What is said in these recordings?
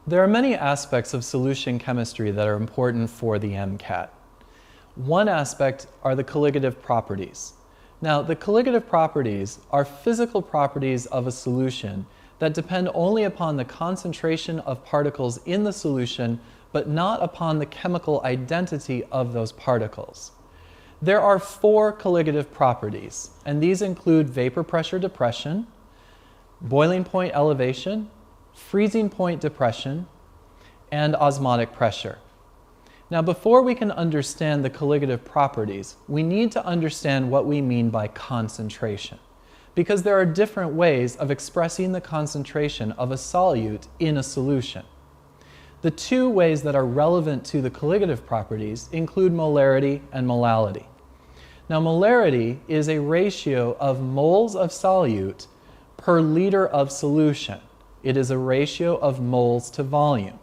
There are many aspects of solution chemistry that are important for the MCAT. One aspect are the colligative properties. Now, the colligative properties are physical properties of a solution that depend only upon the concentration of particles in the solution, but not upon the chemical identity of those particles. There are 4 colligative properties, and these include vapor pressure depression, boiling point elevation, freezing point depression, and osmotic pressure. Now, before we can understand the colligative properties, we need to understand what we mean by concentration, because there are different ways of expressing the concentration of a solute in a solution. The 2 ways that are relevant to the colligative properties include molarity and molality. Now, molarity is a ratio of moles of solute per liter of solution. It is a ratio of moles to volume.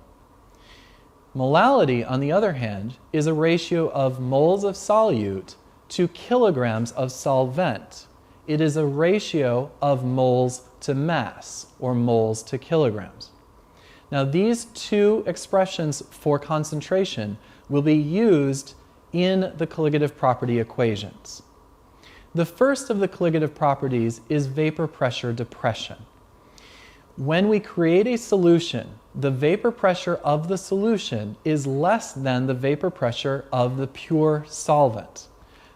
Molality, on the other hand, is a ratio of moles of solute to kilograms of solvent. It is a ratio of moles to mass, or moles to kilograms. Now, these 2 expressions for concentration will be used in the colligative property equations. The first of the colligative properties is vapor pressure depression. When we create a solution, the vapor pressure of the solution is less than the vapor pressure of the pure solvent.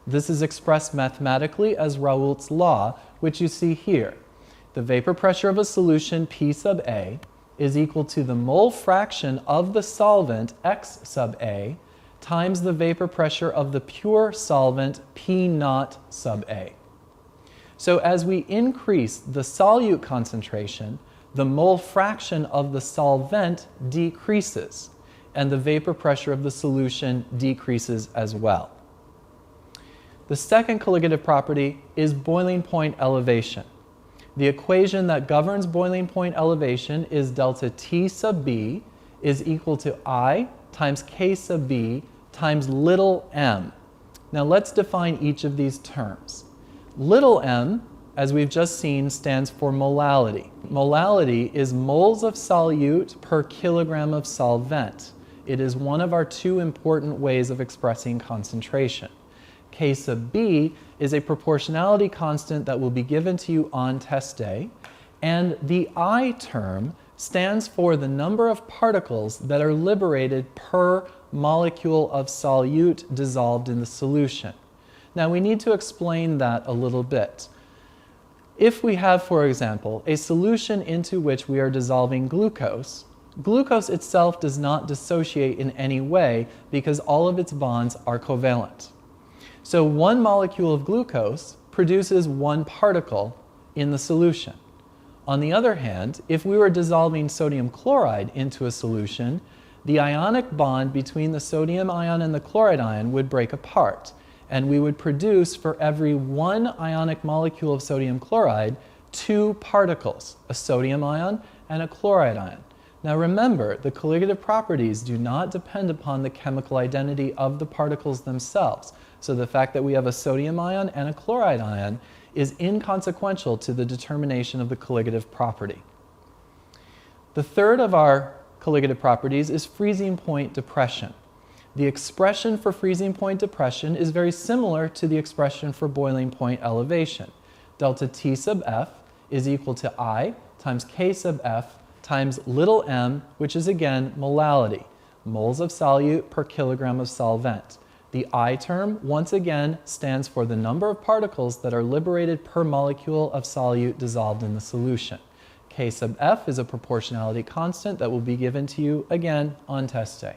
This is expressed mathematically as Raoult's law, which you see here. The vapor pressure of a solution, P sub A, is equal to the mole fraction of the solvent, X sub A, times the vapor pressure of the pure solvent, P naught sub A. So as we increase the solute concentration, the mole fraction of the solvent decreases, and the vapor pressure of the solution decreases as well. The second colligative property is boiling point elevation. The equation that governs boiling point elevation is delta T sub B is equal to I times K sub B times little m. Now let's define each of these terms. Little m, as we've just seen, stands for molality. Molality is moles of solute per kilogram of solvent. It is one of our 2 important ways of expressing concentration. K sub B is a proportionality constant that will be given to you on test day, and the I term stands for the number of particles that are liberated per molecule of solute dissolved in the solution. Now we need to explain that a little bit. If we have, for example, a solution into which we are dissolving glucose, glucose itself does not dissociate in any way because all of its bonds are covalent. So 1 molecule of glucose produces 1 particle in the solution. On the other hand, if we were dissolving sodium chloride into a solution, the ionic bond between the sodium ion and the chloride ion would break apart, and we would produce, for every 1 ionic molecule of sodium chloride, 2 particles, a sodium ion and a chloride ion. Now remember, the colligative properties do not depend upon the chemical identity of the particles themselves. So the fact that we have a sodium ion and a chloride ion is inconsequential to the determination of the colligative property. The third of our colligative properties is freezing point depression. The expression for freezing point depression is very similar to the expression for boiling point elevation. Delta T sub F is equal to I times K sub F times little m, which is again molality, moles of solute per kilogram of solvent. The I term, once again, stands for the number of particles that are liberated per molecule of solute dissolved in the solution. K sub F is a proportionality constant that will be given to you again on test day.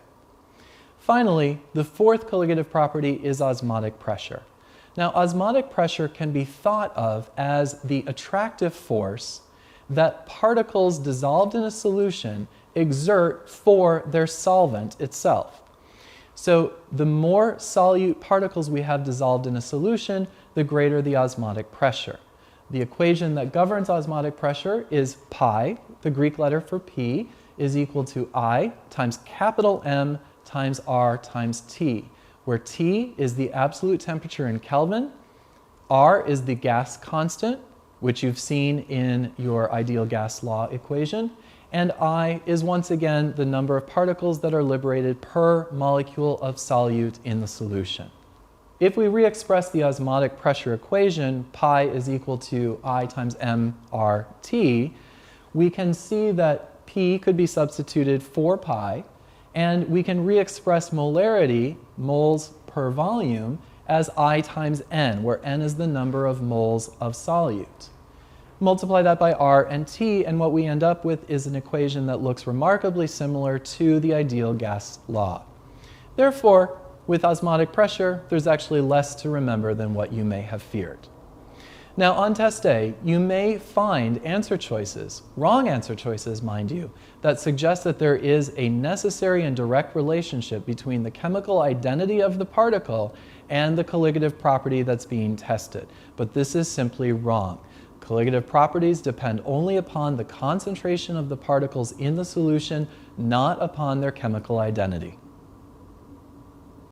Finally, the 4th colligative property is osmotic pressure. Now, osmotic pressure can be thought of as the attractive force that particles dissolved in a solution exert for their solvent itself. So the more solute particles we have dissolved in a solution, the greater the osmotic pressure. The equation that governs osmotic pressure is pi, the Greek letter for P, is equal to I times capital M times R times T, where T is the absolute temperature in Kelvin, R is the gas constant, which you've seen in your ideal gas law equation, and I is once again the number of particles that are liberated per molecule of solute in the solution. If we re-express the osmotic pressure equation, pi is equal to I times mRT, we can see that P could be substituted for pi, and we can re-express molarity, moles per volume, as I times N, where N is the number of moles of solute. Multiply that by R and T, and what we end up with is an equation that looks remarkably similar to the ideal gas law. Therefore, with osmotic pressure, there's actually less to remember than what you may have feared. Now, on test A, you may find answer choices, wrong answer choices, mind you, that suggest that there is a necessary and direct relationship between the chemical identity of the particle and the colligative property that's being tested. But this is simply wrong. Colligative properties depend only upon the concentration of the particles in the solution, not upon their chemical identity.